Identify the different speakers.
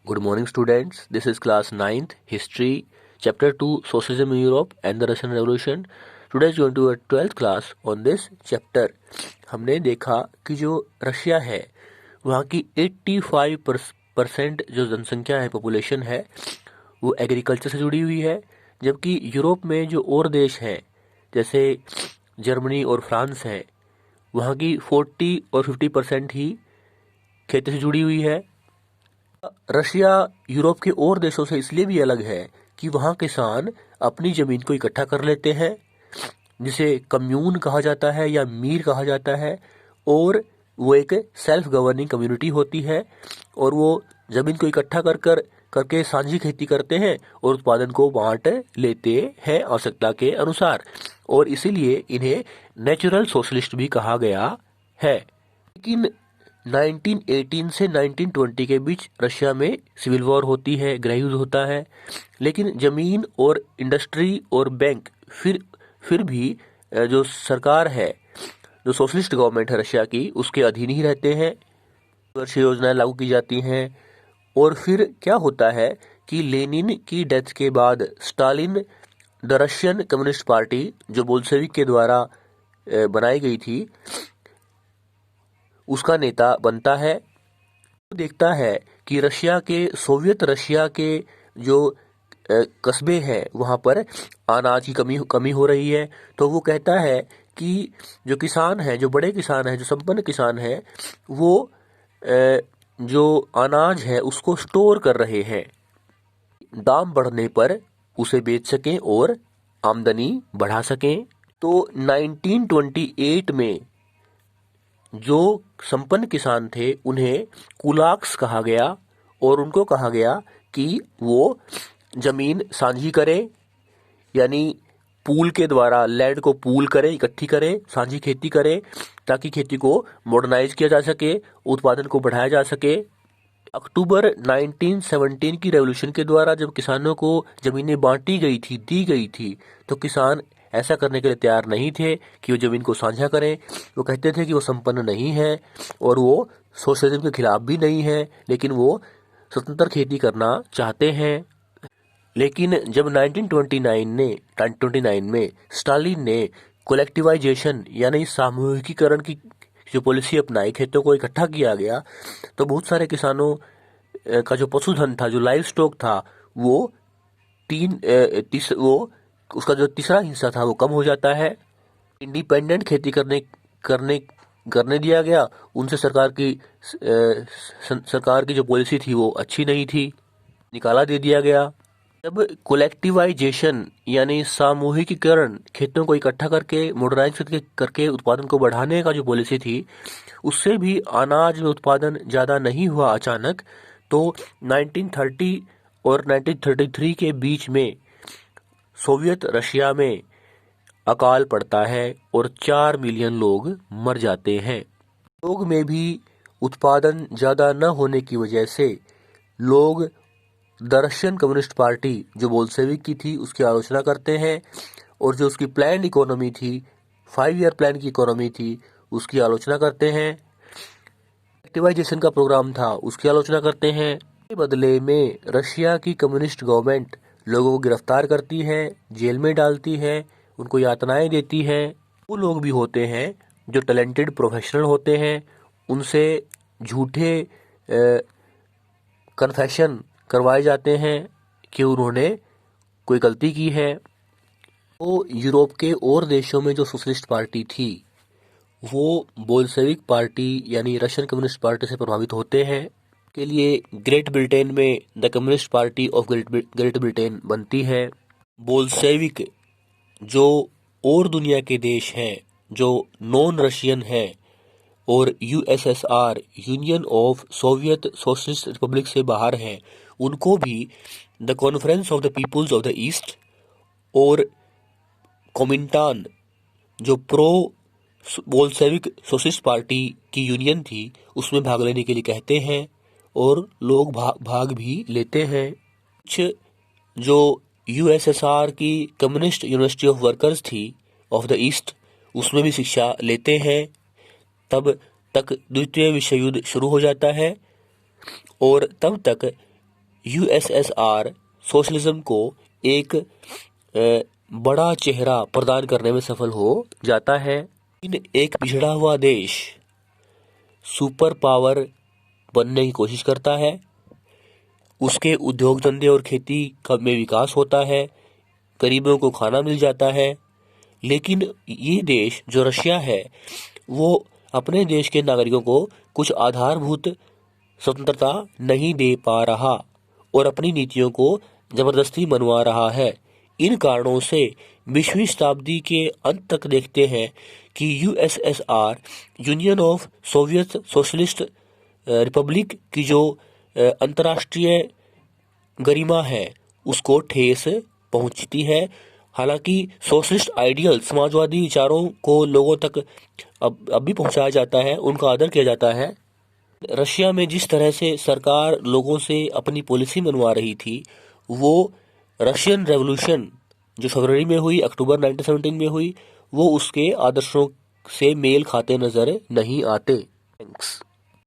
Speaker 1: Good morning, students. This is class 9th History, Chapter 2, Socialism in Europe and the Russian Revolution. Today is going to a 12th class on this chapter. हमने देखा कि जो Russia है वहाँ की 85% जो जनसंख्या है, पॉपुलेशन है, वो एग्रीकल्चर से जुड़ी हुई है, जबकि यूरोप में जो और देश हैं जैसे जर्मनी और फ्रांस हैं वहाँ की 40 और 50% ही खेती से जुड़ी हुई है। रशिया यूरोप के और देशों से इसलिए भी अलग है कि वहाँ किसान अपनी ज़मीन को इकट्ठा कर लेते हैं, जिसे कम्यून कहा जाता है या मीर कहा जाता है, और वो एक सेल्फ गवर्निंग कम्युनिटी होती है और वो ज़मीन को इकट्ठा करके साझी खेती करते हैं और उत्पादन को बांट लेते हैं आवश्यकता के अनुसार, और इसीलिए इन्हें नेचुरल सोशलिस्ट भी कहा गया है। लेकिन 1918 से 1920 के बीच रशिया में सिविल वॉर होती है, गृह युद्ध होता है, लेकिन ज़मीन और इंडस्ट्री और बैंक फिर भी जो सरकार है, जो सोशलिस्ट गवर्नमेंट है रशिया की, उसके अधीन ही रहते हैं। वर्षीय योजनाएं लागू की जाती हैं। और फिर क्या होता है कि लेनिन की डेथ के बाद Stalin the Russian communist party, जो बोल्शेविक के द्वारा बनाई गई थी, उसका नेता बनता है। वो देखता है कि सोवियत रशिया के जो कस्बे हैं वहाँ पर अनाज की कमी हो रही है, तो वो कहता है कि जो किसान हैं, जो बड़े किसान हैं, जो संपन्न किसान हैं, वो जो अनाज है उसको स्टोर कर रहे हैं, दाम बढ़ने पर उसे बेच सकें और आमदनी बढ़ा सकें। तो 1928 में जो संपन्न किसान थे उन्हें कुलाक्स कहा गया और उनको कहा गया कि वो जमीन साझी करें, यानी पूल के द्वारा लैंड को पूल करें, इकट्ठी करें, साझी खेती करें, ताकि खेती को मॉडर्नाइज किया जा सके, उत्पादन को बढ़ाया जा सके। अक्टूबर 1917 की रेवोल्यूशन के द्वारा जब किसानों को जमीनें दी गई थी, तो किसान ऐसा करने के लिए तैयार नहीं थे कि वो ज़मीन को साझा करें। वो कहते थे कि वो संपन्न नहीं है और वो सोशलिज्म के खिलाफ भी नहीं है, लेकिन वो स्वतंत्र खेती करना चाहते हैं। लेकिन जब 1929 में स्टालिन ने कोलेक्टिवाइजेशन यानी सामूहिकीकरण की जो पॉलिसी अपनाई, खेतों को इकट्ठा किया गया, तो बहुत सारे किसानों का जो पशुधन था, जो लाइव स्टॉक था, वो उसका जो तीसरा हिस्सा था वो कम हो जाता है। इंडिपेंडेंट खेती करने करने दिया गया। उनसे सरकार की जो पॉलिसी थी वो अच्छी नहीं थी, निकाला दे दिया गया। जब कोलेक्टिवाइजेशन यानी सामूहिकीकरण, खेतों को इकट्ठा करके मॉडर्नाइज करके उत्पादन को बढ़ाने का जो पॉलिसी थी, उससे भी अनाज में उत्पादन ज़्यादा नहीं हुआ अचानक। तो 1930 और 1933 के बीच में सोवियत रशिया में अकाल पड़ता है और 4 मिलियन लोग मर जाते हैं। लोग में भी उत्पादन ज़्यादा न होने की वजह से लोग द रशियन कम्युनिस्ट पार्टी, जो बोल्शेविक की थी, उसकी आलोचना करते हैं, और जो उसकी प्लान इकोनॉमी थी, 5 ईयर प्लान की इकोनॉमी थी, उसकी आलोचना करते हैं। एक्टिवाइजेशन का प्रोग्राम था, उसकी आलोचना करते हैं। के बदले में रशिया की कम्युनिस्ट गवर्नमेंट लोगों को गिरफ्तार करती है, जेल में डालती है, उनको यातनाएं देती है। वो लोग भी होते हैं जो टैलेंटेड प्रोफेशनल होते हैं, उनसे झूठे कन्फेशन करवाए जाते हैं कि उन्होंने कोई गलती की है। तो यूरोप के और देशों में जो सोशलिस्ट पार्टी थी, वो बोल्शेविक पार्टी यानी रशियन कम्युनिस्ट पार्टी से प्रभावित होते हैं। के लिए ग्रेट ब्रिटेन में the communist party of great Britain बनती है। बोल्शेविक जो और दुनिया के देश हैं जो नॉन रशियन हैं और USSR, union of Soviet socialist republic से बाहर हैं, उनको भी the conference of the peoples of the east और कोमिंटान, जो प्रो बोल्शेविक सोशलिस्ट पार्टी की यूनियन थी, उसमें भाग लेने के लिए कहते हैं और लोग भाग भी लेते हैं। कुछ जो यूएसएसआर की कम्युनिस्ट यूनिवर्सिटी ऑफ वर्कर्स थी ऑफ द ईस्ट, उसमें भी शिक्षा लेते हैं। तब तक द्वितीय विश्व युद्ध शुरू हो जाता है और तब तक यूएसएसआर सोशलिज्म को एक बड़ा चेहरा प्रदान करने में सफल हो जाता है। एक पिछड़ा हुआ देश सुपर पावर बनने की कोशिश करता है, उसके उद्योग धंधे और खेती में विकास होता है, गरीबों को खाना मिल जाता है। लेकिन ये देश जो रशिया है वो अपने देश के नागरिकों को कुछ आधारभूत स्वतंत्रता नहीं दे पा रहा और अपनी नीतियों को जबरदस्ती मनवा रहा है। इन कारणों से 20वीं शताब्दी के अंत तक देखते हैं कि USSR union of Soviet socialist Republic की जो अंतर्राष्ट्रीय गरिमा है उसको ठेस पहुंचती है। हालांकि सोशलिस्ट आइडियल समाजवादी विचारों को लोगों तक अब भी पहुंचाया जाता है, उनका आदर किया जाता है। रशिया में जिस तरह से सरकार लोगों से अपनी पॉलिसी मनवा रही थी वो रशियन रेवोल्यूशन जो फरवरी में हुई, अक्टूबर 1917 में हुई, वो उसके आदर्शों से मेल खाते नजर नहीं आते। थैंक्स।